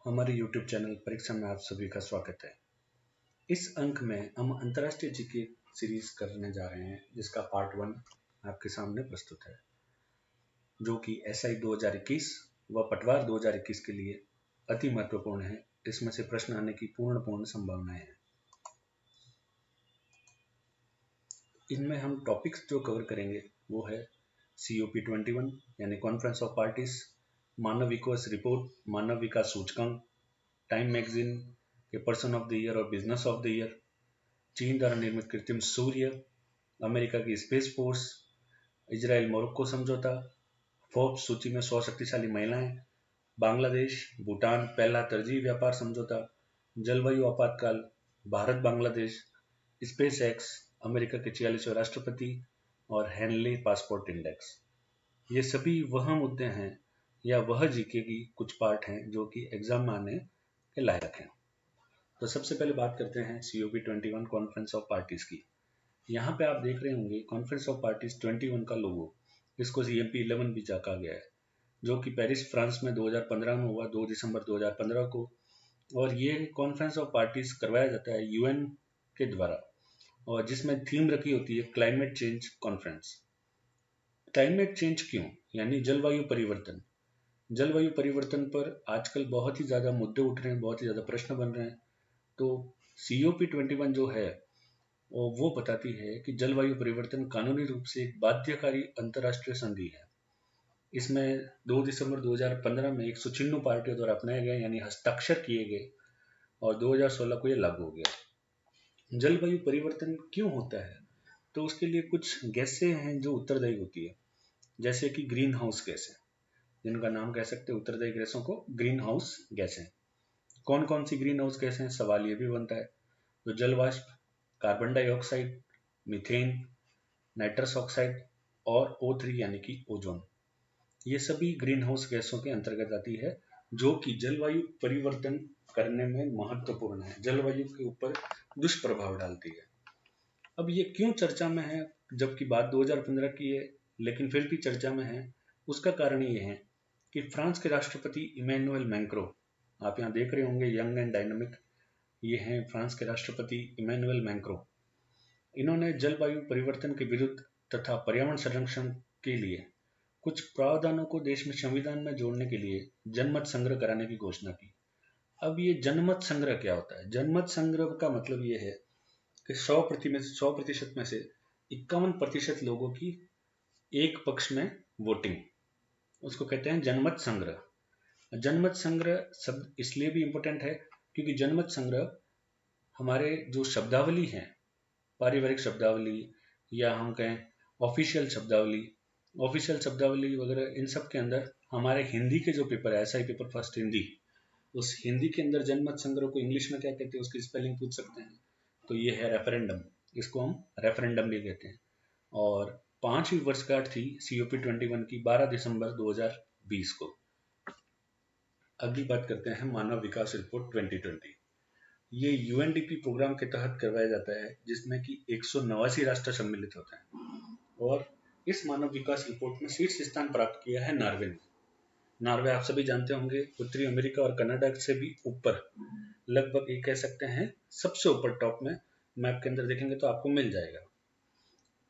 हमारे YouTube channel परीक्षा में आप सभी का स्वागत है। इस अंक में हम अंतर्राष्ट्रीय जीके सीरीज करने जा रहे हैं, जिसका पार्ट 1 आपके सामने प्रस्तुत है, जो कि SI 2021 व पटवार 2021 के लिए अति महत्वपूर्ण है। इसमें से प्रश्न आने की पूर्ण संभावनाएं हैं। इनमें हम टॉपिक्स जो कवर करेंगे वो है COP21 यानी कॉन्फ्रेंस ऑफ पार्टीज, मानव विकास रिपोर्ट, मानव विकास सूचकांक, टाइम मैगजीन के पर्सन ऑफ द ईयर और बिजनेस ऑफ द ईयर, चीन द्वारा निर्मित कृत्रिम सूर्य, अमेरिका की स्पेस फोर्स, इजराइल मोरक्को समझौता, फोर्ब्स सूची में 100 शक्तिशाली महिलाएं, बांग्लादेश भूटान पहला तरजीही व्यापार समझौता, जलवायु आपातकाल, Bharat Bangladesh, space x, America के 46वें राष्ट्रपति और हेनले पासपोर्ट इंडेक्स। ये सभी वह मुद्दे हैं या वह जीके की कुछ पार्ट हैं जो कि एग्जाम में आने के लायक हैं। तो सबसे पहले बात करते हैं COP21 कॉन्फ्रेंस ऑफ पार्टीज की। यहाँ पे आप देख रहे होंगे कॉन्फ्रेंस ऑफ पार्टीज 21 का लोगो, इसको CMP11 भी कहा गया है, जो कि पेरिस फ्रांस में 2015 में हुआ, 2 दिसंबर 2015 को। और ये कॉन्फ्रेंस ऑफ पार्टीज करवाया जाता है UN के द्वारा, और जिसमें थीम रखी होती है climate change conference. Climate change क्यों, यानी जलवायु परिवर्तन। जलवायु परिवर्तन पर आजकल बहुत ही ज़्यादा मुद्दे उठ रहे हैं, बहुत ही ज़्यादा प्रश्न बन रहे हैं। तो COP21 जो है वो बताती है कि जलवायु परिवर्तन कानूनी रूप से एक बाध्यकारी अंतर्राष्ट्रीय संधि है। इसमें 2 दिसंबर 2015 में 196 पार्टियों द्वारा अपनाए गए यानी हस्ताक्षर किए गए, और 2016 को ये लागू हो गया। जलवायु परिवर्तन क्यों होता है, तो उसके लिए कुछ गैसें हैं जो उत्तरदायी होती है, जैसे कि ग्रीन हाउस गैसें, जिनका नाम कह सकते हैं उत्तरदायी गैसों को ग्रीन हाउस गैसें। कौन कौन सी ग्रीन हाउस गैसें, सवाल ये भी बनता है। तो जल वाष्प, carbon dioxide, methane, nitrous oxide और O3 यानी कि ओजोन, ये सभी ग्रीन हाउस गैसों के अंतर्गत आती है, जो कि जलवायु परिवर्तन करने में महत्वपूर्ण है, जलवायु के ऊपर दुष्प्रभाव डालती है। अब ये क्यों चर्चा में है, जबकि बात 2015 की है, लेकिन फिर भी चर्चा में है। उसका कारण ये है कि फ्रांस के राष्ट्रपति इमैनुअल मैक्रों, आप यहाँ देख रहे होंगे यंग एंड डायनामिक, ये हैं फ्रांस के राष्ट्रपति इमैनुअल मैक्रों। इन्होंने जलवायु परिवर्तन के विरुद्ध तथा पर्यावरण संरक्षण के लिए कुछ प्रावधानों को देश में संविधान में जोड़ने के लिए जनमत संग्रह कराने की घोषणा की। अब ये जनमत संग्रह क्या होता है? जनमत संग्रह का मतलब ये है कि 100% में से 51% लोगों की एक पक्ष में वोटिंग, उसको कहते हैं जनमत संग्रह। जनमत संग्रह शब्द इसलिए भी इम्पोर्टेंट है क्योंकि जनमत संग्रह हमारे जो शब्दावली है, पारिवारिक शब्दावली या हम कहें ऑफिशियल शब्दावली वगैरह, इन सब के अंदर हमारे हिंदी के जो पेपर है, SI पेपर फर्स्ट हिंदी, उस हिंदी के अंदर जनमत संग्रह को इंग्लिश में क्या कहते हैं, उसकी स्पेलिंग पूछ सकते हैं। तो ये है रेफरेंडम, इसको हम रेफरेंडम भी कहते हैं। और 5वीं वर्षगांठ थी COP21 की 12 दिसंबर 2020 को। अगली बात करते हैं मानव विकास रिपोर्ट 2020। ये UNDP प्रोग्राम के तहत करवाया जाता है, जिसमें कि 189 राष्ट्र सम्मिलित होते हैं। और इस मानव विकास रिपोर्ट में शीर्ष स्थान प्राप्त किया है नॉर्वे ने। नॉर्वे आप सभी जानते होंगे, उत्तरी अमेरिका और कनाडा से भी ऊपर, लगभग ये कह सकते हैं सबसे ऊपर टॉप में, मैप के अंदर देखेंगे तो आपको मिल जाएगा।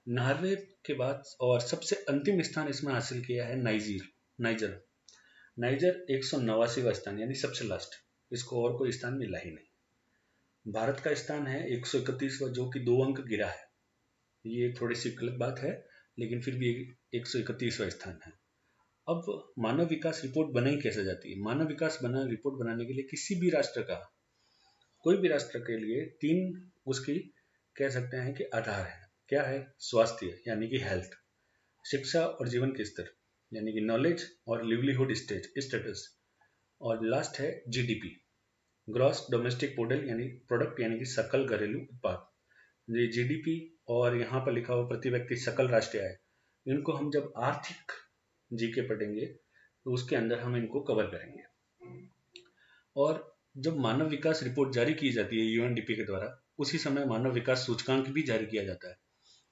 नॉर्वे के बाद और सबसे अंतिम स्थान इसमें हासिल किया है नाइजर 189वां स्थान, यानी सबसे लास्ट, इसको और कोई स्थान मिला ही नहीं। भारत का स्थान है 131वां, जो कि 2 अंक गिरा है। ये थोड़ी सी गलत बात है, लेकिन फिर भी 131वां स्थान है। अब मानव विकास रिपोर्ट बनाई कैसे जाती है? मानव विकास रिपोर्ट बनाने के लिए किसी भी राष्ट्र का, कोई भी राष्ट्र के लिए 3 उसकी कह सकते हैं कि आधार है। क्या है? स्वास्थ्य यानी कि हेल्थ, शिक्षा और जीवन के स्तर यानी कि नॉलेज और लिवलीहुड स्टेटस, और लास्ट है GDP, ग्रॉस डोमेस्टिक प्रोडक्ट यानी कि सकल घरेलू उत्पाद। ये GDP और यहाँ पर लिखा हुआ प्रति व्यक्ति सकल राष्ट्रीय आय, इनको हम जब आर्थिक जीके पढ़ेंगे तो उसके अंदर हम इनको कवर करेंगे। और जब मानव विकास रिपोर्ट जारी की जाती है UNDP के द्वारा, उसी समय मानव विकास सूचकांक भी जारी किया जाता है।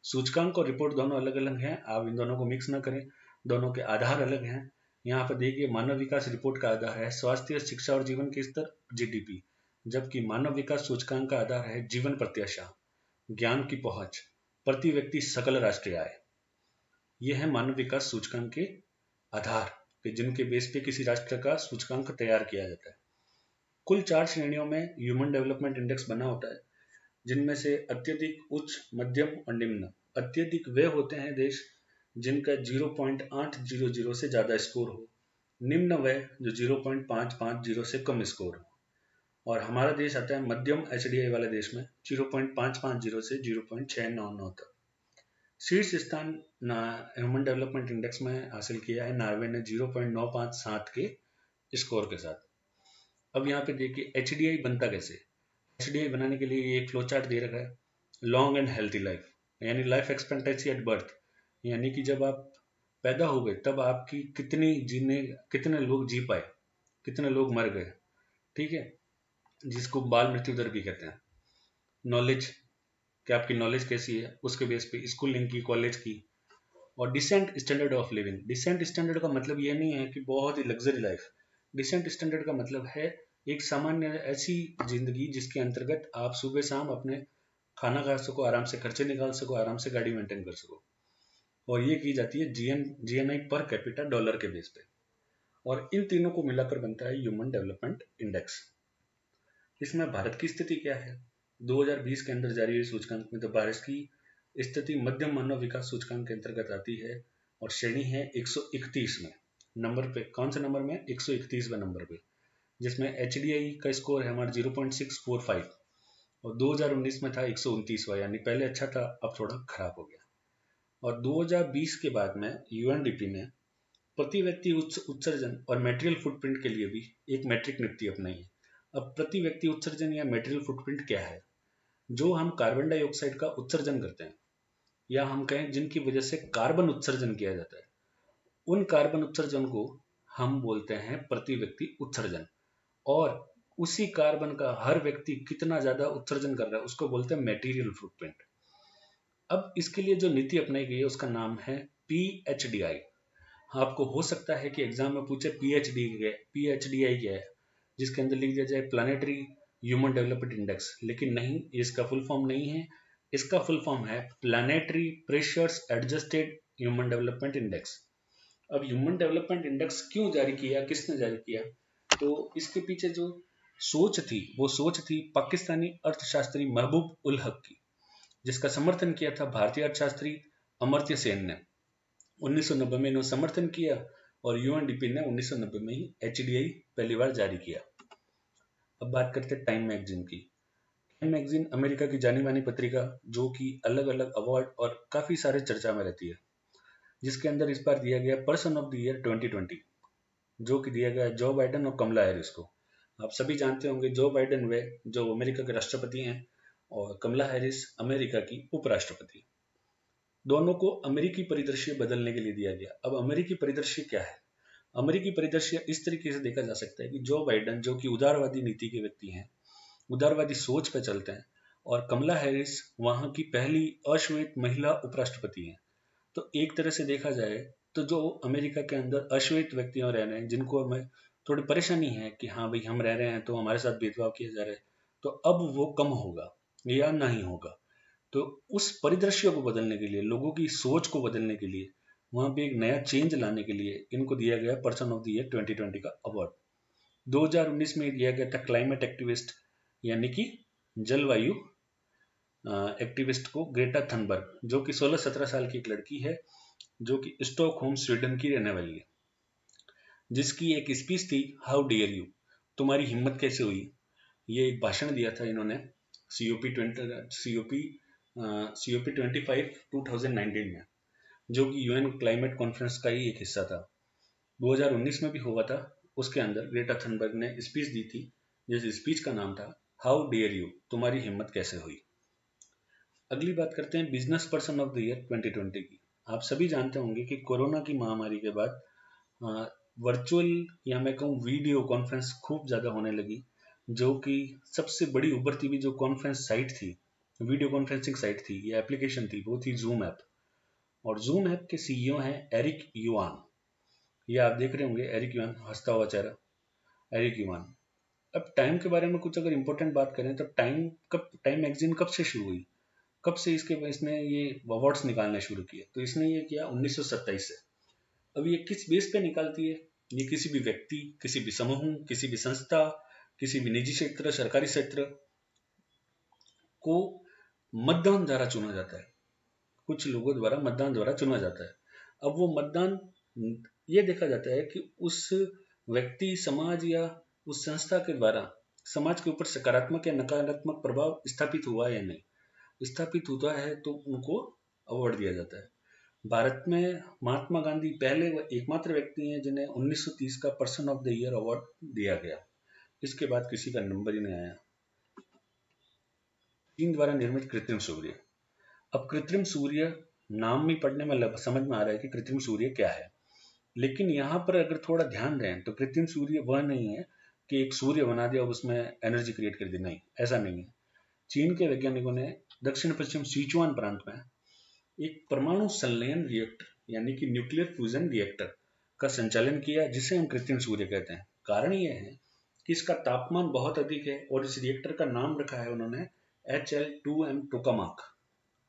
सूचकांक और रिपोर्ट दोनों अलग अलग हैं, आप इन दोनों को मिक्स ना करें, दोनों के आधार अलग हैं। यहाँ पर देखिए मानव विकास रिपोर्ट का आधार है स्वास्थ्य, शिक्षा और जीवन के स्तर जीडीपी, जबकि मानव विकास सूचकांक का आधार है जीवन प्रत्याशा, ज्ञान की पहुंच, प्रति व्यक्ति सकल राष्ट्रीय आय। यह है मानव विकास सूचकांक के आधार कि जिनके बेस पे किसी राष्ट्र का सूचकांक तैयार किया जाता है। कुल 4 श्रेणियों में ह्यूमन डेवलपमेंट इंडेक्स बना होता है, जिनमें से अत्यधिक, उच्च, मध्यम और निम्न। अत्यधिक वे होते हैं देश जिनका 0.800 से ज्यादा स्कोर हो, निम्न वे जो 0.550 से कम स्कोर हो, और हमारा देश आता है मध्यम एचडीआई वाले देश में 0.550 से 0.699 तक। शीर्ष स्थान ह्यूमन डेवलपमेंट इंडेक्स में हासिल किया है नॉर्वे ने 0.957 के स्कोर के साथ। अब यहाँ पे देखिए एचडीआई बनता कैसे। एचडीआई बनाने के लिए एक फ्लो चार्ट दे रखा है। लॉन्ग एंड हेल्थी लाइफ, यानी लाइफ एक्सपेक्टेंसी एट बर्थ, यानी कि जब आप पैदा हो गए तब आपकी कितने लोग जी पाए, कितने लोग मर गए, ठीक है, जिसको बाल मृत्यु दर भी कहते हैं। नॉलेज, कि आपकी नॉलेज कैसी है, उसके बेस पे स्कूलिंग की, कॉलेज की। और decent standard of living. Decent standard का मतलब ये नहीं है कि बहुत ही लग्जरी लाइफ। डिसेंट स्टैंडर्ड का मतलब है एक सामान्य ऐसी जिंदगी जिसके अंतर्गत आप सुबह शाम अपने खाना खा सको, आराम से खर्चे निकाल सको, आराम से गाड़ी मेंटेन कर सको। और ये की जाती है जीएनआई पर कैपिटा डॉलर के बेस पे। और इन तीनों को मिलाकर बनता है ह्यूमन डेवलपमेंट इंडेक्स। इसमें भारत की स्थिति क्या है? 2020 के अंदर जारी हुई सूचकांक में तो भारत की स्थिति मध्यम मानव विकास सूचकांक के अंतर्गत आती है और श्रेणी है 131 में। नंबर पे कौन से नंबर में? 131वें नंबर पे, जिसमें एचडीआई का स्कोर है हमारा 0.645 और 2019 में था 129वां, यानी पहले अच्छा था, अब थोड़ा खराब हो गया। और 2020 के बाद में यूएनडीपी ने प्रति व्यक्ति उत्सर्जन और मेटेरियल फुटप्रिंट के लिए भी एक मैट्रिक नीति अपनाई है। अब प्रति व्यक्ति उत्सर्जन या मेटेरियल फुटप्रिंट क्या है? जो हम कार्बन डाइऑक्साइड का उत्सर्जन करते हैं, या हम कहें जिनकी वजह से कार्बन उत्सर्जन किया जाता है, उन कार्बन उत्सर्जन को हम बोलते हैं प्रति व्यक्ति उत्सर्जन। और उसी कार्बन का हर व्यक्ति कितना ज्यादा उत्सर्जन कर रहा है उसको बोलते हैं मेटीरियल फुटप्रिंट। अब इसके लिए जो नीति अपनाई गई है उसका नाम है पीएचडीआई। आपको हो सकता है कि एग्जाम में पूछे पीएचडीआई क्या है, जिसके अंदर लिख दिया जाए प्लानिटरी ह्यूमन डेवलपमेंट इंडेक्स, लेकिन नहीं, इसका फुल फॉर्म नहीं है। इसका फुल फॉर्म है planetary pressures adjusted human development index. अब ह्यूमन डेवलपमेंट इंडेक्स क्यों जारी किया, किसने जारी किया? तो इसके पीछे जो सोच थी वो सोच थी पाकिस्तानी अर्थशास्त्री महबूब उल हक की, जिसका समर्थन किया था भारतीय अर्थशास्त्री अमर्त्य सेन ने। 1990 में इन्होंने समर्थन किया और यूएनडीपी ने 1990 में ही एचडीआई पहली बार जारी किया। अब बात करते हैं टाइम मैगजीन की। टाइम मैगजीन अमेरिका की जानी मानी पत्रिका, जो कि अलग अलग अवार्ड और काफी सारे चर्चा में रहती है, जिसके अंदर इस बार दिया गया पर्सन ऑफ द ईयर 2020, जो कि दिया गया जो बाइडेन और कमला हैरिस को। आप सभी जानते होंगे जो बाइडेन वे जो अमेरिका के राष्ट्रपति हैं और कमला हैरिस अमेरिका की उपराष्ट्रपति। दोनों को अमेरिकी परिदृश्य बदलने के लिए दिया गया। अब अमेरिकी परिदृश्य क्या है? अमेरिकी परिदृश्य इस तरीके से देखा जा सकता है कि जो बाइडेन जो कि उदारवादी नीति के व्यक्ति हैं, उदारवादी सोच पे चलते हैं, और कमला हैरिस वहां की पहली अश्वेत महिला उपराष्ट्रपति हैं। तो एक तरह से देखा जाए तो जो अमेरिका के अंदर अश्वेत व्यक्तियों रह रहे हैं, जिनको हमें थोड़ी परेशानी है कि हाँ भाई हम रह रहे हैं तो हमारे साथ भेदभाव किया जा रहा है, तो अब वो कम होगा या नहीं होगा। तो उस परिदृश्य को बदलने के लिए, लोगों की सोच को बदलने के लिए, वहां पे एक नया चेंज लाने के लिए इनको दिया गया पर्सन ऑफ द ईयर 2020 का अवार्ड। 2019 में दिया गया था क्लाइमेट एक्टिविस्ट, यानी कि जलवायु एक्टिविस्ट को ग्रेटा थनबर्ग, जो कि 16-17 साल की एक लड़की है, जो कि स्टॉकहोम स्वीडन की रहने वाली है, जिसकी एक स्पीच थी हाउ डियर यू, तुम्हारी हिम्मत कैसे हुई। ये एक भाषण दिया था इन्होंने COP 25 2019 में, जो कि यूएन क्लाइमेट कॉन्फ्रेंस का ही एक हिस्सा था। 2019 में भी हुआ था। उसके अंदर ग्रेटा थनबर्ग ने स्पीच दी थी, जिस स्पीच का नाम था हाउ डियर यू, तुम्हारी हिम्मत कैसे हुई। अगली बात करते हैं business person of the year 2020 की। आप सभी जानते होंगे कि कोरोना की महामारी के बाद वर्चुअल या मैं कहूँ वीडियो कॉन्फ्रेंस खूब ज़्यादा होने लगी, जो कि सबसे बड़ी उभरती हुई जो कॉन्फ्रेंस साइट थी, वीडियो कॉन्फ्रेंसिंग साइट थी या एप्लीकेशन थी, वो थी जूम ऐप। और जूम ऐप के सीईओ हैं एरिक युआन। ये आप देख रहे होंगे एरिक यूवान, हंसता हुआ चेहरा, एरिक यूवान। अब टाइम के बारे में कुछ अगर इंपॉर्टेंट बात करें तो टाइम मैगजीन कब से शुरू हुई, कब से इसने ये अवार्ड्स निकालने शुरू किए, तो इसने ये किया 1927 से। अब ये किस बेस पे निकालती है, ये किसी भी व्यक्ति, किसी भी समूह, किसी भी संस्था, किसी भी निजी क्षेत्र, सरकारी क्षेत्र को मतदान द्वारा चुना जाता है, कुछ लोगों द्वारा मतदान द्वारा चुना जाता है। अब वो मतदान, ये देखा जाता है कि उस व्यक्ति, समाज या उस संस्था के द्वारा समाज के ऊपर सकारात्मक या नकारात्मक प्रभाव स्थापित हुआ या नहीं। स्थापित होता है तो उनको अवार्ड दिया जाता है। भारत में महात्मा गांधी पहले व एकमात्र व्यक्ति हैं जिन्हें 1930 का person of the year award दिया गया। इसके बाद किसी का नंबर ही नहीं आया। चीन द्वारा निर्मित कृत्रिम सूर्य। अब कृत्रिम सूर्य नाम ही पढ़ने में समझ में आ रहा है कि कृत्रिम सूर्य क्या है, लेकिन यहाँ पर अगर थोड़ा ध्यान दें तो कृत्रिम सूर्य वह नहीं है कि एक सूर्य बना दिया और उसमें एनर्जी क्रिएट कर दी, नहीं, ऐसा नहीं है। चीन के वैज्ञानिकों ने दक्षिण पश्चिम सिचुआन प्रांत में एक परमाणु संलयन रिएक्टर यानी कि न्यूक्लियर फ्यूजन रिएक्टर का संचालन किया, जिसे हम कृत्रिम सूर्य कहते हैं। कारण यह है कि इसका तापमान बहुत अधिक है और इस रिएक्टर का नाम रखा है उन्होंने HL2M टोकामाक।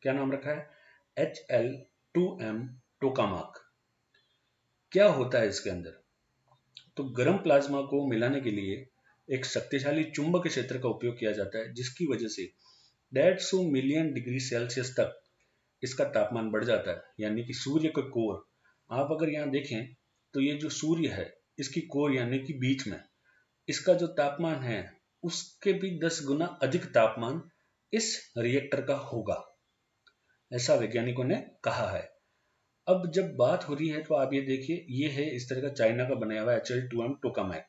क्या नाम रखा है? HL2M टोकामाक। क्या होता है इसके अंदर? तो गर्म प्लाज्मा को मिलाने के लिए एक शक्तिशाली चुंबक क्षेत्र का उपयोग किया जाता है, जिसकी वजह से 150 मिलियन डिग्री सेल्सियस तक इसका तापमान बढ़ जाता है। यानी कि सूर्य का कोर, आप अगर यहाँ देखें तो ये जो सूर्य है इसकी कोर यानी कि बीच में इसका जो तापमान है उसके भी 10 गुना अधिक तापमान इस रिएक्टर का होगा, ऐसा वैज्ञानिकों ने कहा है। अब जब बात हो रही है तो आप ये देखिए, ये है इस तरह का चाइना का बनाया हुआ HL2M टोकामैक।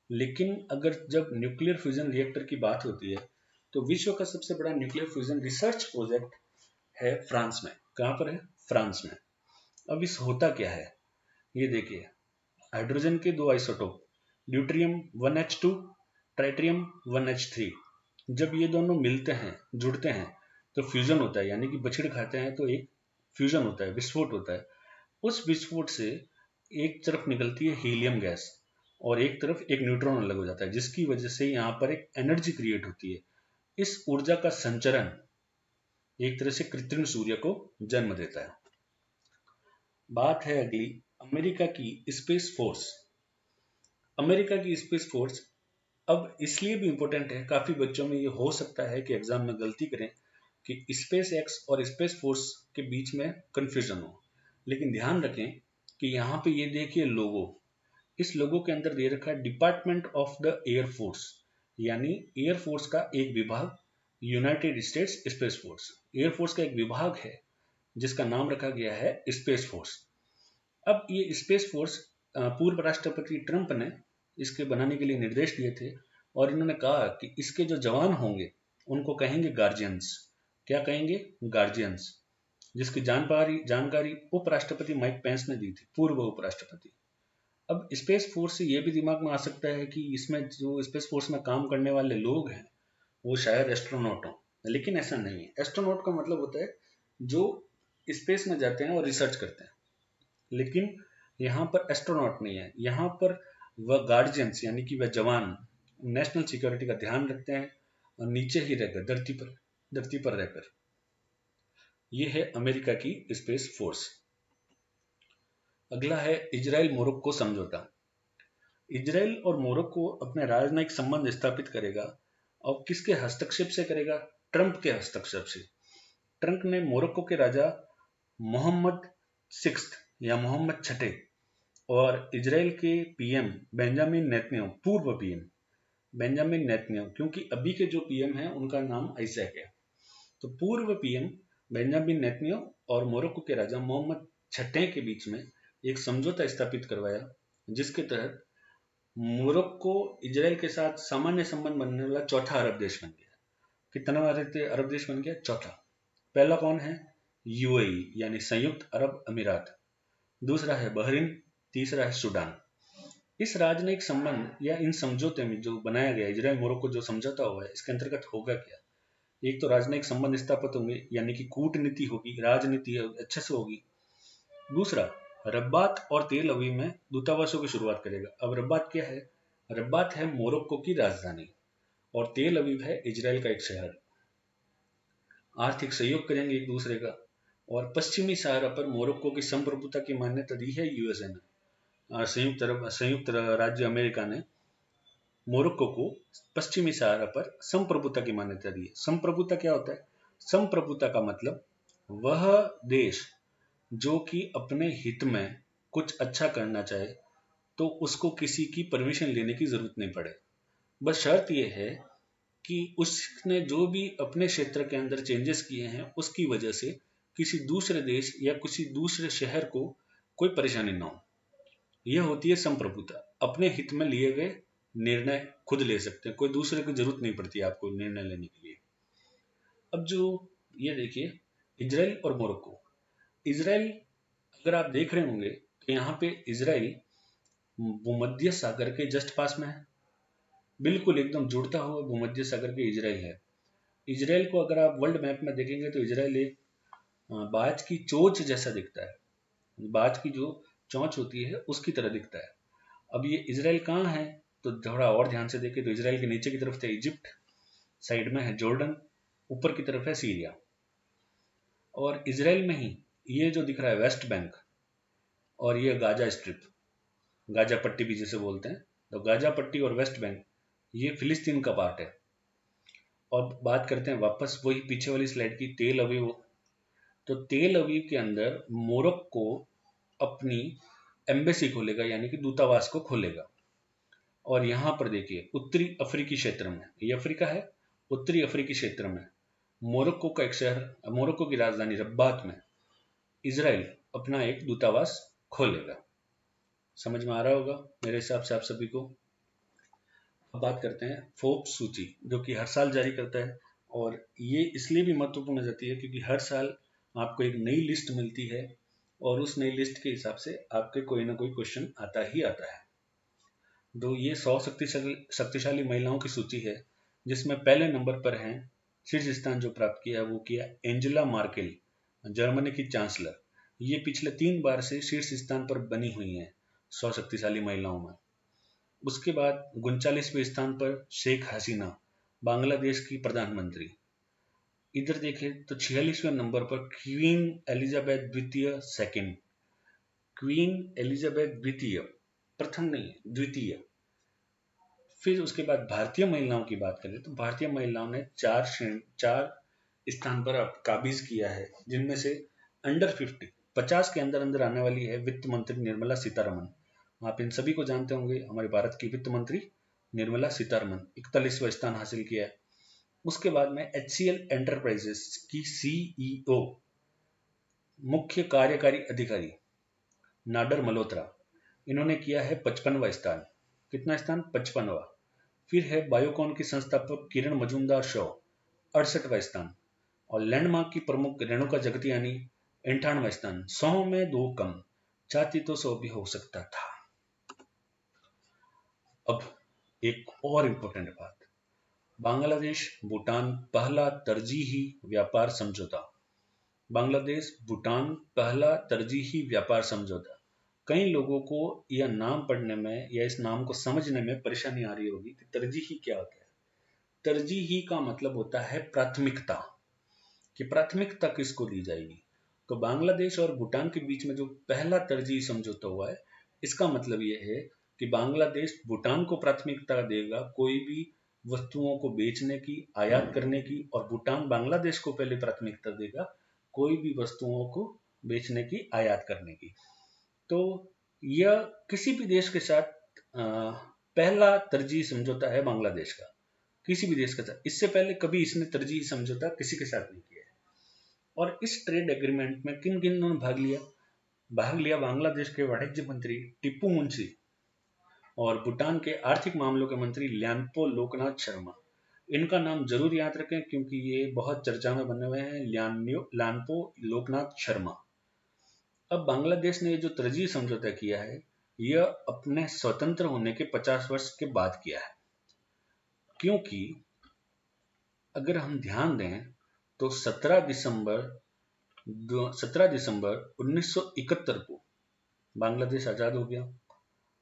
लेकिन अगर जब न्यूक्लियर फ्यूजन रिएक्टर की बात होती है तो विश्व का सबसे बड़ा न्यूक्लियर फ्यूजन रिसर्च प्रोजेक्ट है फ्रांस में। कहाँ पर है? फ्रांस में। अब इस होता क्या है ये देखिए, हाइड्रोजन के दो आइसोटोप ड्यूट्रियम 1H2, ट्राइट्रियम 1H3, जब ये दोनों मिलते हैं, जुड़ते हैं तो फ्यूजन होता है, यानी कि बछड़ खाते हैं तो एक फ्यूजन होता है, विस्फोट होता है। उस विस्फोट से एक तरफ निकलती है हीलियम गैस और एक तरफ एक न्यूट्रॉन अलग हो जाता है, जिसकी वजह से यहाँ पर एक एनर्जी क्रिएट होती है। इस ऊर्जा का संचरण एक तरह से कृत्रिम सूर्य को जन्म देता है। बात है अगली अमेरिका की स्पेस फोर्स। अमेरिका की स्पेस फोर्स अब इसलिए भी इंपॉर्टेंट है, काफी बच्चों में ये हो सकता है कि एग्जाम में गलती करें कि स्पेस एक्स और स्पेस फोर्स के बीच में कंफ्यूजन हो, लेकिन ध्यान रखें कि यहाँ पे ये देखिए लोगो, इस लोगो के अंदर दे रखा है department of the air force, यानी एयर फोर्स का एक विभाग, United states space force. Air force का एक विभाग है जिसका नाम रखा गया है स्पेस फोर्स। अब ये स्पेस फोर्स पूर्व राष्ट्रपति ट्रंप ने इसके बनाने के लिए निर्देश दिए थे और इन्होंने कहा कि इसके जो जवान होंगे उनको कहेंगे गार्जियंस। क्या कहेंगे? गार्जियंस। जिसकी जानकारी उपराष्ट्रपति माइक पेंस ने दी थी, पूर्व उपराष्ट्रपति। अब स्पेस फोर्स से ये भी दिमाग में आ सकता है कि इसमें जो स्पेस फोर्स में काम करने वाले लोग हैं वो शायद एस्ट्रोनॉट हो, लेकिन ऐसा नहीं है। एस्ट्रोनॉट का मतलब होता है जो स्पेस में जाते हैं और रिसर्च करते हैं, लेकिन यहाँ पर एस्ट्रोनॉट नहीं है, यहाँ पर वह गार्जियंस यानी कि वह जवान नेशनल सिक्योरिटी का ध्यान रखते हैं और नीचे ही रहकर धरती पर रहकर। यह है अमेरिका की स्पेस फोर्स। अगला है इजराइल मोरक्को समझौता। इजराइल और मोरक्को अपने राजनयिक संबंध स्थापित करेगा और किसके हस्तक्षेप से करेगा? ट्रंप के हस्तक्षेप से। ट्रंप ने मोरक्को के राजा मोहम्मद सिक्स्थ या मोहम्मद छठे और इजराइल के पीएम बेंजामिन नेतन्याहू, पूर्व पीएम बेंजामिन नेतन्याहू, क्योंकि अभी के जो पीएम हैं उनका नाम आइजैक है, तो पूर्व पीएम बेंजामिन नेतन्याहू और मोरक्को के राजा मोहम्मद छठे के बीच में एक समझौता स्थापित करवाया, जिसके तहत मोरक्को इजराइल के साथ सामान्य संबंध बनने वाला चौथा अरब देश बन गया। कितना अरब देश बन गया? चौथा। पहला कौन है? यूएई यानी संयुक्त अरब अमीरात, दूसरा है बहरीन, तीसरा है सूडान। इस राजनयिक संबंध या इन समझौते में जो बनाया गया इजराइल मोरक्को जो समझौता हुआ है, इसके अंतर्गत होगा क्या? एक तो राजनयिक संबंध स्थापित होंगे, यानी कि कूटनीति होगी, राजनीति अच्छे से होगी। दूसरा, रब्बात और तेल अवीव में दूतावासों की शुरुआत करेगा। अब रब्बात क्या है? रब्बात है मोरक्को की राजधानी और तेल अवीव है इजराइल का एक शहर। आर्थिक सहयोग करेंगे एक दूसरे का। और पश्चिमी सहारा पर मोरक्को की संप्रभुता की मान्यता दी है यूएसए ने। संयुक्त राज्य अमेरिका ने मोरक्को को पश्चिमी सहारा पर संप्रभुता की मान्यता दी है। संप्रभुता क्या होता है? संप्रभुता का मतलब वह देश जो कि अपने हित में कुछ अच्छा करना चाहे तो उसको किसी की परमिशन लेने की जरूरत नहीं पड़े। बस शर्त यह है कि उसने जो भी अपने क्षेत्र के अंदर चेंजेस किए हैं उसकी वजह से किसी दूसरे देश या किसी दूसरे शहर को कोई परेशानी ना हो। यह होती है संप्रभुता। अपने हित में लिए गए निर्णय खुद ले सकते हैं, कोई दूसरे की जरूरत नहीं पड़ती आपको निर्णय लेने के लिए। अब जो ये देखिए इजराइल और मोरक्को। इजराइल अगर आप देख रहे होंगे तो यहाँ पे इजराइल भूमध्य सागर के जस्ट पास में है, बिल्कुल एकदम जुड़ता हुआ भूमध्य सागर के इजराइल है। इजराइल को अगर आप वर्ल्ड मैप में देखेंगे तो इजराइल एक बाज की चोंच जैसा दिखता है। बाज की जो चोंच होती है उसकी तरह दिखता है। अब ये इजराइल कहाँ है? तो थोड़ा और ध्यान से देखें तो इजराइल के नीचे की तरफ है इजिप्ट, साइड में है जॉर्डन, ऊपर की तरफ है सीरिया। और इजराइल में ही ये जो दिख रहा है वेस्ट बैंक और ये गाजा स्ट्रिप, गाजा पट्टी भी जिसे बोलते हैं, तो गाजा पट्टी और वेस्ट बैंक ये फिलिस्तीन का पार्ट है। और बात करते हैं वापस वही पीछे वाली स्लाइड की, तेल अवीव। तो तेल अवीव के अंदर मोरक्को अपनी एम्बेसी खोलेगा, यानी कि दूतावास को खोलेगा। और यहाँ पर देखिए उत्तरी अफ्रीकी क्षेत्र में, ये अफ्रीका है, उत्तरी अफ्रीकी क्षेत्र में मोरक्को का एक शहर, मोरक्को की राजधानी रब्बात में इजराइल अपना एक दूतावास खोलेगा। समझ में आ रहा होगा मेरे हिसाब से आप सभी को। अब बात करते हैं फोर्ब्स सूची, जो कि हर साल जारी करता है। और ये इसलिए भी महत्वपूर्ण हो जाती है क्योंकि हर साल आपको एक नई लिस्ट मिलती है और उस नई लिस्ट के हिसाब से आपके कोई ना कोई क्वेश्चन आता ही आता है। तो ये 100 शक्तिशाली महिलाओं की सूची है, जिसमें पहले नंबर पर हैं, शीर्ष स्थान जो प्राप्त किया वो किया एंजेला मार्केल, जर्मनी की चांसलर। ये पिछले 3 बार से शीर्ष स्थान पर बनी हुई हैं 100 शक्तिशाली महिलाओं में। उसके बाद 39वें स्थान पर शेख हसीना, बांग्लादेश की प्रधानमंत्री। इधर देखें तो 46वें नंबर पर क्वीन एलिजाबेथ द्वितीय सेकंड, क्वीन एलिजाबेथ द्वितीय, प्रथम नहीं द्वितीय। फिर उसके बाद भारतीय महिलाओं की बात करें तो भारतीय महिलाओं ने 4 स्थान पर काबिज किया है, जिनमें से अंडर 50 के अंदर अंदर आने वाली है वित्त मंत्री निर्मला सीतारमन। आप इन सभी को जानते होंगे, हमारे भारत की वित्त मंत्री निर्मला सीतारमन 41वां स्थान हासिल किया है। उसके बाद में HCL एंटरप्राइजेस की CEO, मुख्य कार्यकारी अधिकारी नाडर मल्होत्रा, इन्होंने किया है 55वां स्थान। कितना स्थान? 55वां। फिर है बायोकॉन की संस्थापक किरण मजूमदार शॉ, 68वां स्थान। और लैंडमार्क की प्रमुख रेणुका जगतियानी 58वां स्थान। 100 में 2 कम, चाहती तो 100 भी हो सकता था। अब एक और इंपॉर्टेंट बात, बांग्लादेश भूटान पहला तरजीही व्यापार समझौता। बांग्लादेश भूटान पहला तरजीही व्यापार समझौता। कई लोगों को यह नाम पढ़ने में या इस नाम को समझने में परेशानी आ रही होगी कि तरजीही क्या होता है। तरजीही का मतलब होता है प्राथमिकता, कि प्राथमिकता किसको दी जाएगी। तो बांग्लादेश और भूटान के बीच में जो पहला तरजीही समझौता हुआ है, इसका मतलब यह है कि बांग्लादेश भूटान को प्राथमिकता देगा कोई भी वस्तुओं को बेचने की, आयात करने की, और भूटान बांग्लादेश को पहले प्राथमिकता देगा कोई भी वस्तुओं को बेचने की, आयात करने की। तो यह किसी भी देश के साथ पहला तरजीही समझौता है बांग्लादेश का, किसी भी देश के साथ। इससे पहले कभी इसने तरजीही समझौता किसी के साथ नहीं किया है। और इस ट्रेड एग्रीमेंट में किन किन ने भाग लिया बांग्लादेश के वाणिज्य मंत्री टिप्पू मुंशी और भूटान के आर्थिक मामलों के मंत्री ल्यानपो लोकनाथ शर्मा। इनका नाम जरूर याद रखें क्योंकि ये बहुत चर्चा में बने हुए हैं, ल्यानपो लोकनाथ शर्मा। अब बांग्लादेश ने जो तरजीही समझौता किया है, यह अपने स्वतंत्र होने के 50 वर्ष के बाद किया है। क्योंकि अगर हम ध्यान दें तो 17 दिसंबर 1971 को बांग्लादेश आज़ाद हो गया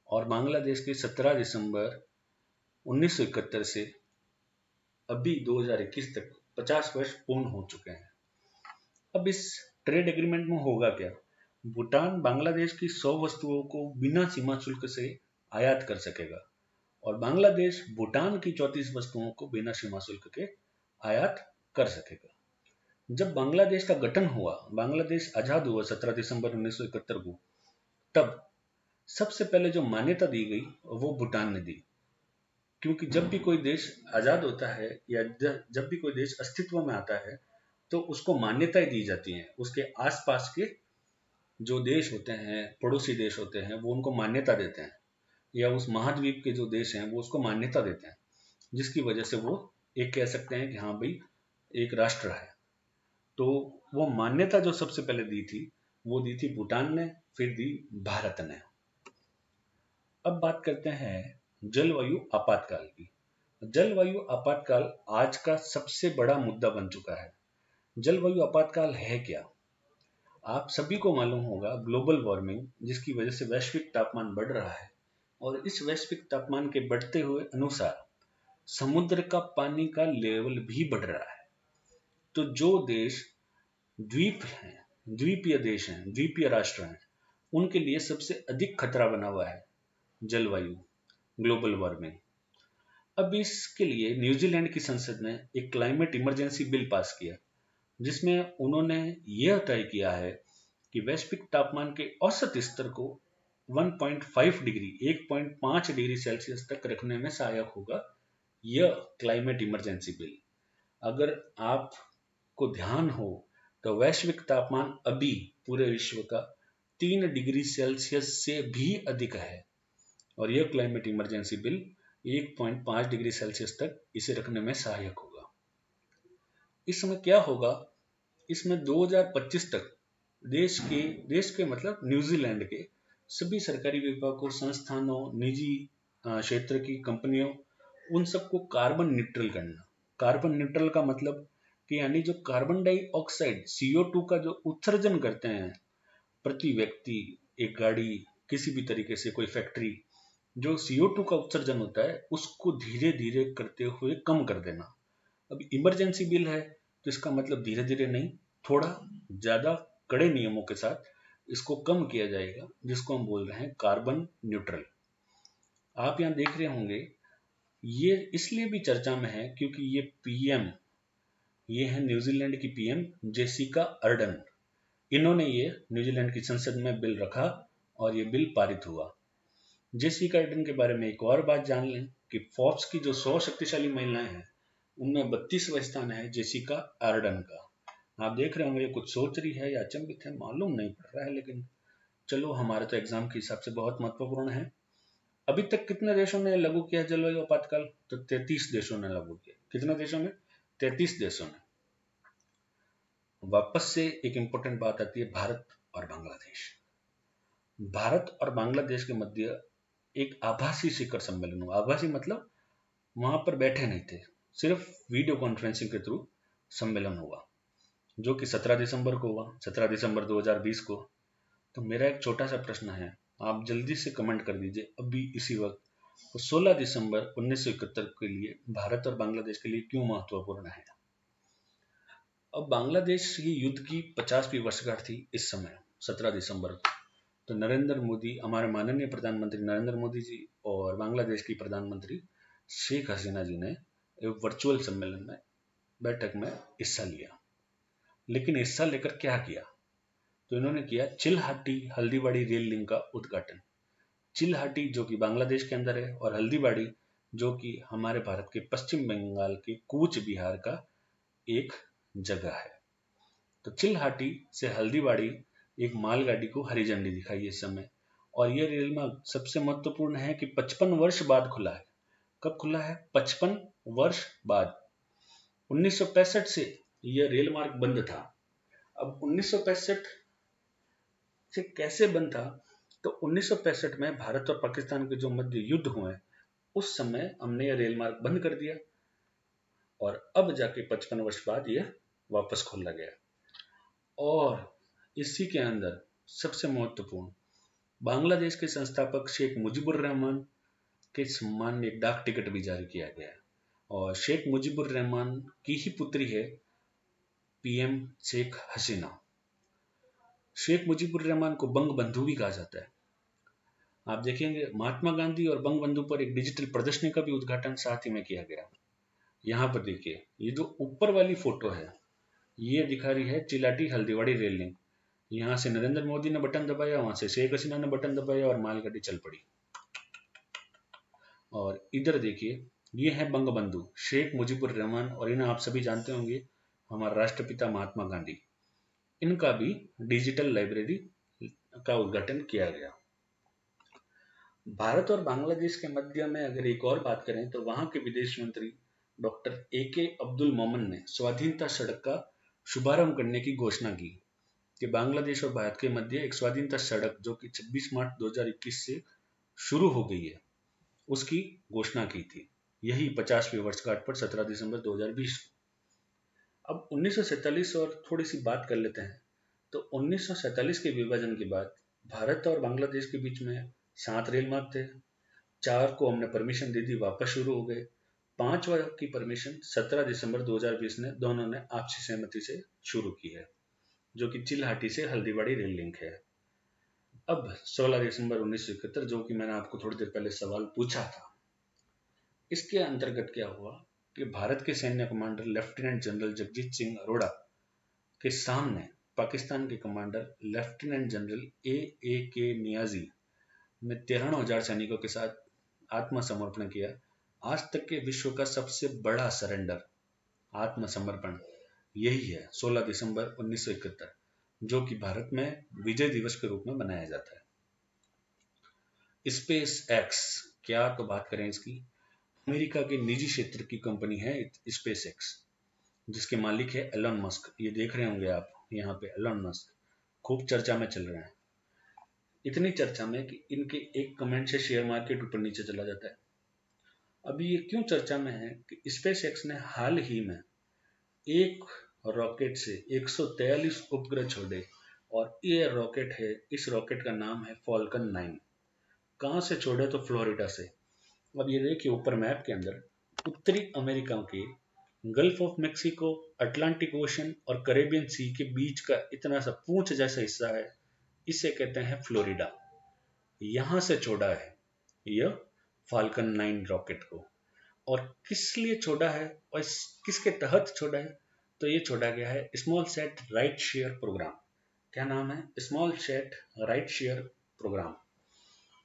और बांग्लादेश के 17 दिसंबर 1971 से अभी 2021 तक 50 वर्ष पूर्ण हो चुके हैं। अब इस ट्रेड एग्रीमेंट में होगा क्या? भूटान बांग्लादेश की 100 वस्तुओं को बिना सीमा शुल्क से आयात कर सकेगा और बांग्लादेश भूटान की 34 वस्तुओं को बिना सीमा शुल्क के आयात कर सकेगा। जब बांग्लादेश का गठन हुआ, बांग्लादेश आजाद हुआ 17 दिसंबर 1971 को, तब सबसे पहले जो मान्यता दी गई वो भूटान ने दी, क्योंकि जब भी कोई देश आजाद होता है या जब भी कोई देश अस्तित्व में आता है तो उसको मान्यताएं दी जाती हैं। उसके आसपास के जो देश होते हैं, पड़ोसी देश होते हैं, वो उनको मान्यता देते हैं, या उस महाद्वीप के जो देश हैं वो उसको मान्यता देते हैं, जिसकी वजह से वो एक कह सकते हैं कि हाँ भाई एक राष्ट्र है। तो वो मान्यता जो सबसे पहले दी थी वो दी थी भूटान ने, फिर दी भारत ने। अब बात करते हैं जलवायु आपातकाल की। जलवायु आपातकाल आज का सबसे बड़ा मुद्दा बन चुका है। जलवायु आपातकाल है क्या? आप सभी को मालूम होगा ग्लोबल वार्मिंग, जिसकी वजह से वैश्विक तापमान बढ़ रहा है और इस वैश्विक तापमान के बढ़ते हुए अनुसार समुद्र का पानी का लेवल भी बढ़ रहा है। तो जो देश द्वीप हैं, द्वीपीय देश हैं, द्वीपीय राष्ट्र हैं, उनके लिए सबसे अधिक खतरा बना हुआ है जलवायु, ग्लोबल वार्मिंग। अब इसके लिए न्यूजीलैंड की संसद ने एक क्लाइमेट इमरजेंसी बिल पास किया, जिसमें उन्होंने यह तय किया है कि वैश्विक तापमान के औसत स्तर को 1.5 डिग्री 1.5 डिग्री सेल्सियस तक रखने में सहायक होगा यह क्लाइमेट इमरजेंसी बिल। अगर आपको ध्यान हो तो वैश्विक तापमान अभी पूरे विश्व का 3 डिग्री सेल्सियस से भी अधिक है और यह climate emergency bill 1.5 degree Celsius तक इसे रखने में सहायक होगा। इस समय क्या होगा? इसमें 2025 तक देश के मतलब न्यूजीलैंड के सभी सरकारी विभागों, संस्थानों, निजी क्षेत्र की कंपनियों, उन सबको कार्बन न्यूट्रल करना। कार्बन न्यूट्रल का मतलब कि यानी जो कार्बन डाइऑक्साइड CO2 का जो उत्सर्जन करते हैं प्रति व्यक्ति, एक गाड़ी, किसी भी तरीके से कोई फैक्ट्री, जो CO2 का उत्सर्जन होता है उसको धीरे धीरे करते हुए कम कर देना। अब इमरजेंसी बिल है तो इसका मतलब धीरे धीरे नहीं, थोड़ा ज्यादा कड़े नियमों के साथ इसको कम किया जाएगा, जिसको हम बोल रहे हैं कार्बन न्यूट्रल। आप यहाँ देख रहे होंगे ये इसलिए भी चर्चा में है क्योंकि ये है न्यूजीलैंड की PM जेसिका अर्डन। इन्होंने ये न्यूजीलैंड की संसद में बिल रखा और ये बिल पारित हुआ। जेसिका अर्डन के बारे में एक और बात जान लें कि फोर्ब्स की जो 100 शक्तिशाली महिलाएं हैं उनमें 32वां स्थान है जेसिका अर्डन का। आप देख रहे होंगे कुछ सोच रही है या अचंभित है, मालूम नहीं पड़ रहा है, लेकिन चलो हमारे तो एग्जाम के हिसाब से बहुत महत्वपूर्ण है। अभी तक कितने देशों ने लागू किया जलवायु आपातकाल? तो 33 देशों ने लागू किया। कितने देशों ने? 33 देशों ने। वापस से एक इंपॉर्टेंट बात आती है, भारत और बांग्लादेश। भारत और बांग्लादेश के मध्य एक आभासी शिखर सम्मेलन हुआ। आभासी मतलब वहां पर बैठे नहीं थे, सिर्फ वीडियो कॉन्फ्रेंसिंग के थ्रू सम्मेलन हुआ, जो कि 17 दिसंबर को हुआ, 17 दिसंबर 2020 को। तो मेरा एक छोटा सा प्रश्न है, आप जल्दी से कमेंट कर दीजिए अभी इसी वक्त, तो 16 दिसंबर 1971 के लिए भारत और बांग्लादेश के लिए क्यों महत्वपूर्ण है? अब बांग्लादेश की युद्ध की 50वीं वर्षगांठ थी इस समय 17 दिसंबर को। तो नरेंद्र मोदी, हमारे माननीय प्रधानमंत्री नरेंद्र मोदी जी और बांग्लादेश की प्रधानमंत्री शेख हसीना जी ने एक वर्चुअल सम्मेलन में, बैठक में हिस्सा लिया। लेकिन हिस्सा लेकर क्या किया? तो इन्होंने किया चिल्हाटी हल्दीबाड़ी रेल लिंक का उद्घाटन। चिल्हाटी जो कि बांग्लादेश के अंदर है और हल्दीबाड़ी जो कि हमारे भारत के पश्चिम बंगाल के कूच बिहार का एक जगह है। तो चिल्हाटी से हल्दीबाड़ी एक मालगाड़ी को हरी झंडी दिखाई इस समय, और यह रेल मार्ग सबसे महत्वपूर्ण है कि 55 वर्ष बाद खुला है। कब खुला है? 55 वर्ष बाद। 1965 से यह रेल मार्ग बंद था। अब 1965 से कैसे बंद था? तो 1965 में भारत और पाकिस्तान के जो मध्य युद्ध हुए उस समय हमने यह रेल मार्ग बंद कर दिया और अब जाके 55 वर्ष बाद यह वापस खोला गया। और इसी के अंदर सबसे महत्वपूर्ण बांग्लादेश के संस्थापक शेख मुजीबुर रहमान के सम्मान में एक डाक टिकट भी जारी किया गया है। और शेख मुजीबुर रहमान की ही पुत्री है पीएम शेख हसीना। शेख मुजीबुर रहमान को बंग बंधु भी कहा जाता है। आप देखेंगे महात्मा गांधी और बंग बंधु पर एक डिजिटल प्रदर्शनी का भी उद्घाटन साथ ही में किया गया। यहाँ पर देखिए, ये जो ऊपर वाली फोटो है ये दिखा रही है चिलाटी हल्दीवाड़ी रेल लिंक। यहाँ से नरेंद्र मोदी ने बटन दबाया, वहां से शेख हसीना ने बटन दबाया और मालगाड़ी चल पड़ी। और इधर देखिए, ये है बंग बंधु शेख मुजीबुर रहमान और इन्हें आप सभी जानते होंगे, हमारा राष्ट्रपिता महात्मा गांधी। इनका भी डिजिटल लाइब्रेरी का उद्घाटन किया गया। भारत और बांग्लादेश के मध्य में अगर एक और बात करें तो वहां के विदेश मंत्री डॉक्टर AK अब्दुल मोमन ने स्वाधीनता सड़क का शुभारंभ करने की घोषणा की कि बांग्लादेश और भारत के मध्य एक स्वाधीनता सड़क जो कि 26 मार्च 2021 से शुरू हो गई है, उसकी घोषणा की थी। यही 50वीं वर्षगांठ पर 17 दिसंबर 2020। अब 1947 और थोड़ी सी बात कर लेते हैं। तो 1947 के विभाजन के बाद भारत और बांग्लादेश के बीच में 7 रेल मार्ग थे। 4 को हमने परमिशन दे दी, वापस शुरू हो गए। 5वां की परमिशन 17 दिसंबर 2020 ने दोनों ने आपसी सहमति से शुरू की है, जो कि चिल्हाटी से हल्दीबाड़ी रेल लिंक है। अब 16 दिसंबर 1971, जो कि मैंने आपको थोड़ी देर पहले सवाल पूछा था, इसके अंतर्गत क्या हुआ कि भारत के सैन्य commander lieutenant general Jagjit Singh Arora के सामने पाकिस्तान के commander lieutenant general AK Niazi ने 13,000 सैनिकों के साथ आत्मसमर्पण किया। आज तक के विश्व का सबसे बड़ा सरेंडर, आत्मसमर्पण, यही है 16 दिसंबर 1971, जो कि भारत में विजय दिवस के रूप में मनाया जाता है। स्पेस एक्स, क्या तो बात करें इसकी, अमेरिका के निजी क्षेत्र की कंपनी है स्पेस एक्स, जिसके मालिक है एलन मस्क। ये देख रहे होंगे आप यहाँ पे, एलन मस्क खूब चर्चा में चल रहे हैं। इतनी चर्चा में कि इनके एक कमेंट से शेयर मार्केट ऊपर नीचे चला जाता है। अभी ये क्यों चर्चा में है कि स्पेस एक्स ने हाल ही में एक रॉकेट से 143 उपग्रह छोड़े और ये रॉकेट है, इस रॉकेट का नाम है फॉल्कन 9। कहाँ से छोड़े? तो फ्लोरिडा से। अब ये देखिए ऊपर मैप के अंदर, उत्तरी अमेरिका के gulf of Mexico, Atlantic ocean और कैरेबियन सी के बीच का इतना सा पूंछ जैसा हिस्सा है, इसे कहते हैं फ्लोरिडा। यहां से छोड़ा है यह फाल्कन 9 रॉकेट को। और किस लिए छोड़ा है और किसके तहत छोड़ा है? तो ये छोड़ा गया है small set right share program. क्या नाम है? Small set right share program.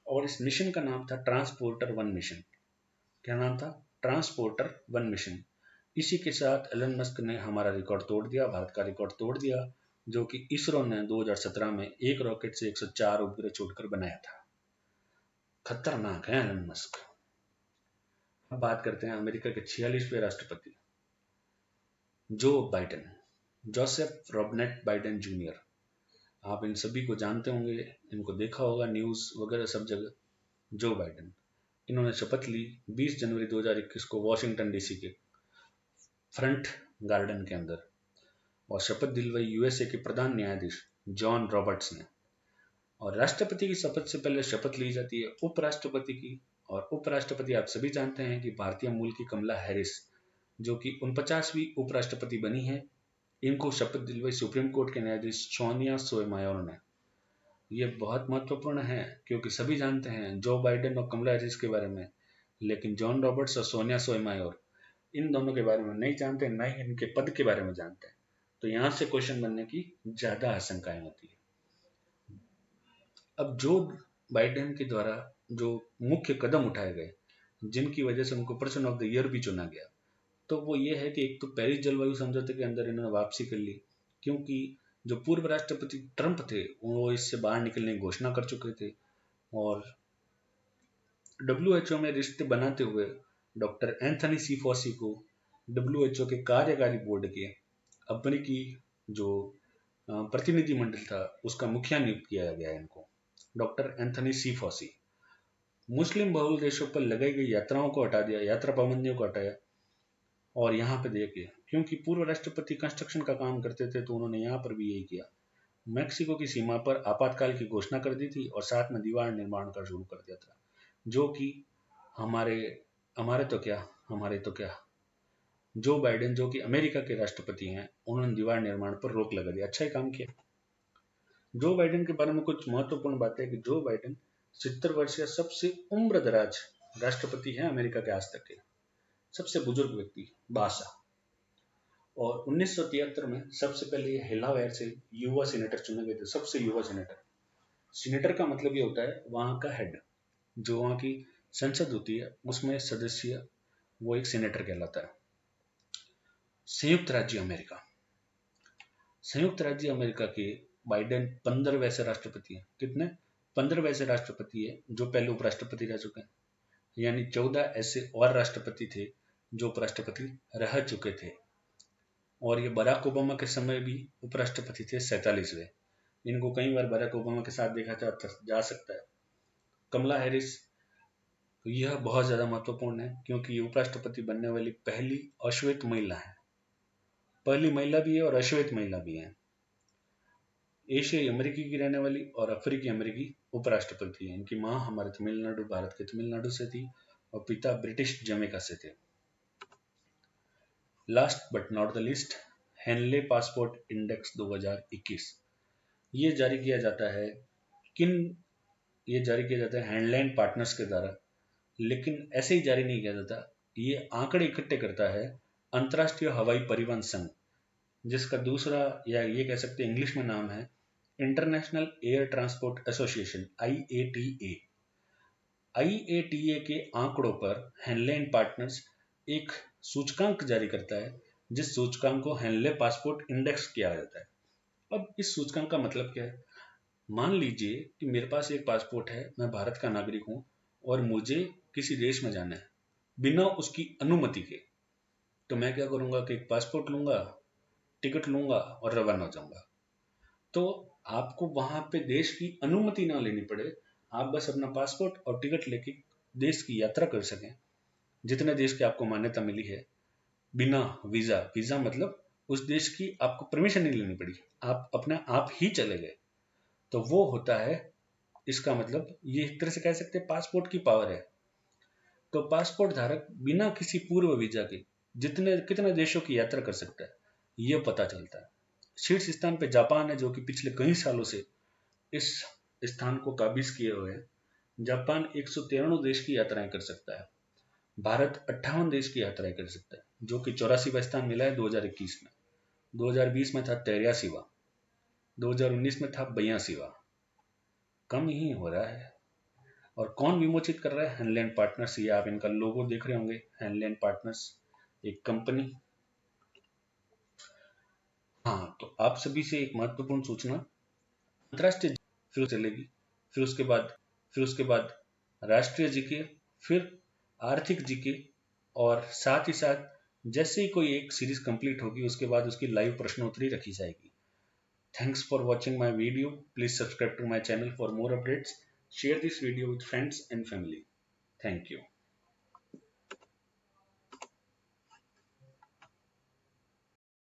और इस मिशन का नाम था ट्रांसपोर्टर 1 मिशन। क्या नाम था? Transporter 1 mission. इसी के साथ एलन मस्क ने हमारा रिकॉर्ड तोड़ दिया, भारत का रिकॉर्ड तोड़ दिया, जो कि इसरो ने 2017 में एक रॉकेट से 104 उपग्रह छोड़कर बनाया था। खतरनाक है एलन मस्क। अब बात करते हैं अमेरिका के 46वें राष्ट्रपति Joe Biden, Joseph Robinette Biden junior. आप इन सभी को जानते होंगे, इनको देखा होगा न्यूज वगैरह सब जगह। जो बाइडेन, इन्होंने शपथ ली 20 जनवरी 2021 को वॉशिंगटन DC के फ्रंट गार्डन के अंदर, और शपथ दिलवाई USA के प्रधान न्यायाधीश जॉन रॉबर्ट्स ने। और राष्ट्रपति की शपथ से पहले शपथ ली जाती है उपराष्ट्रपति की, और उपराष्ट्रपति आप सभी जानते हैं कि भारतीय मूल की कमला हैरिस, जो कि 49वीं उपराष्ट्रपति बनी है, इनको शपथ दिलवाई सुप्रीम कोर्ट के न्यायाधीश सोनिया सोटोमायोर ने। ये बहुत महत्वपूर्ण है क्योंकि सभी जानते हैं जो बाइडेन और कमला हैरिस के बारे में, लेकिन जॉन रॉबर्ट्स और सोनिया सोटोमायोर इन दोनों के बारे में नहीं जानते, न ही इनके पद के बारे में जानते हैं। तो यहां से क्वेश्चन बनने की ज्यादा आशंकाएं होती है। अब जो बाइडेन के द्वारा जो मुख्य कदम उठाए गए, जिनकी वजह से उनको पर्सन ऑफ द ईयर भी चुना गया, तो वो ये है कि एक तो पेरिस जलवायु समझौते के अंदर इन्होंने वापसी कर ली, क्योंकि जो पूर्व राष्ट्रपति ट्रंप थे वो इससे बाहर निकलने की घोषणा कर चुके थे। और WHO में रिश्ते बनाते हुए डॉक्टर एंथनी सी फॉसी को WHO के कार्यकारी बोर्ड के अमेरिकी जो प्रतिनिधि मंडल था उसका मुखिया नियुक्त किया गया है इनको, डॉक्टर एंथनी सी फॉसी। मुस्लिम बहुल देशों पर लगाई गई यात्राओं को हटा दिया, यात्रा पाबंदियों को हटाया। और यहाँ पे देखिए, क्योंकि पूर्व राष्ट्रपति कंस्ट्रक्शन का काम करते थे तो उन्होंने यहाँ पर भी यही किया। मैक्सिको की सीमा पर आपातकाल की घोषणा कर दी थी और साथ में दीवार निर्माण का शुरू कर दिया था, जो कि हमारे हमारे तो क्या जो बाइडेन, जो कि अमेरिका के राष्ट्रपति हैं, उन्होंने दीवार निर्माण पर रोक लगा दी। अच्छा ही काम किया। जो बाइडेन के बारे में कुछ महत्वपूर्ण बातें है कि जो बाइडेन 70 वर्षीय सबसे उम्र दराज राष्ट्रपति हैं अमेरिका के आज तक के, सबसे बुजुर्ग व्यक्ति, बासा। और 1973 में सबसे पहले ये हेलावेयर से युवा सीनेटर चुने गए थे, सबसे युवा सीनेटर। सीनेटर का मतलब ये होता है वहां का हेड, जो वहां की संसद होती है उसमें सदस्य, वो एक सीनेटर कहलाता है। संयुक्त राज्य अमेरिका, संयुक्त राज्य अमेरिका के बाइडेन 15 वैसे राष्ट्रपति हैं। कितने? 15 वैसे राष्ट्रपति है जो पहले उपराष्ट्रपति रह चुके हैं, यानी 14 ऐसे और राष्ट्रपति थे जो उपराष्ट्रपति रह चुके थे। और ये बराक ओबामा के समय भी उपराष्ट्रपति थे, 47वें। इनको कई बार बराक ओबामा के साथ देखा जा सकता है। कमला हैरिस, तो यह बहुत ज्यादा महत्वपूर्ण है क्योंकि ये उपराष्ट्रपति बनने वाली पहली अश्वेत महिला है, पहली महिला भी है और अश्वेत महिला भी है। एशियाई अमेरिकी की रहने वाली और अफ्रीकी अमेरिकी उपराष्ट्रपति है। इनकी मां हमारे तमिलनाडु, भारत के तमिलनाडु से थी और पिता ब्रिटिश जमैका से थे। Last but not the least, Henley passport index 2021। ये जारी किया जाता है ये जारी किया जाता है हैंडलैंड पार्टनर्स के द्वारा, लेकिन ऐसे ही जारी नहीं किया जाता। ये आंकड़े इकट्ठे करता है अंतर्राष्ट्रीय हवाई परिवहन संघ, जिसका दूसरा या ये कह सकते हैं इंग्लिश में नाम है international air transport association, IATA। IATA के आंकड़ों पर हेनले पार्टनर्स एक सूचकांक जारी करता है, जिस सूचकांक को हेनले पासपोर्ट इंडेक्स किया जाता है। अब इस सूचकांक का मतलब क्या है? मान लीजिए कि मेरे पास एक पासपोर्ट है, मैं भारत का नागरिक हूं और मुझे किसी देश में जाना है बिना उसकी अनुमति के, तो मैं क्या करूंगा कि एक पासपोर्ट लूंगा, टिकट लूंगा और रवाना हो जाऊंगा। तो आपको वहां पे देश की अनुमति ना लेनी पड़े, आप बस अपना पासपोर्ट और टिकट लेके देश की यात्रा कर सकें, जितने देश की आपको मान्यता मिली है, बिना वीजा। वीजा मतलब उस देश की आपको परमिशन नहीं लेनी पड़ी, आप अपने आप ही चले गए, तो वो होता है। इसका मतलब ये एक तरह से कह सकते हैं पासपोर्ट की पावर है। तो पासपोर्ट धारक बिना किसी पूर्व वीजा के कितने देशों की यात्रा कर सकता है, ये पता चलता है। शीर्ष स्थान पे जापान है, जो कि पिछले कई सालों से इस स्थान को काबिज किए हुए है। जापान 193 देश की यात्राएं कर सकता है। भारत 58 देश की यात्राएं कर सकता है, जो कि 84वां स्थान मिला है 2021 में। 2020 में था 83वां, 2019 में था 82वां। कम ही हो रहा है। और कौन विमोचित कर रहा है? हैनलैंड पार्टनर्स। ये आप इनका लोगो देख रहे होंगे, हैनलैंड पार्टनर्स एक कंपनी। हाँ, तो आप सभी से एक महत्वपूर्ण सूचना, अंतरराष्ट्रीय फिर चलेगी, फिर उसके बाद राष्ट्रीय जीके, फिर आर्थिक जीके, और साथ ही साथ जैसे ही कोई एक सीरीज कंप्लीट होगी उसके बाद उसकी लाइव प्रश्नोत्तरी रखी जाएगी। Thanks for watching my video. Please subscribe to my channel for more updates. Share this video with friends and family. Thank you.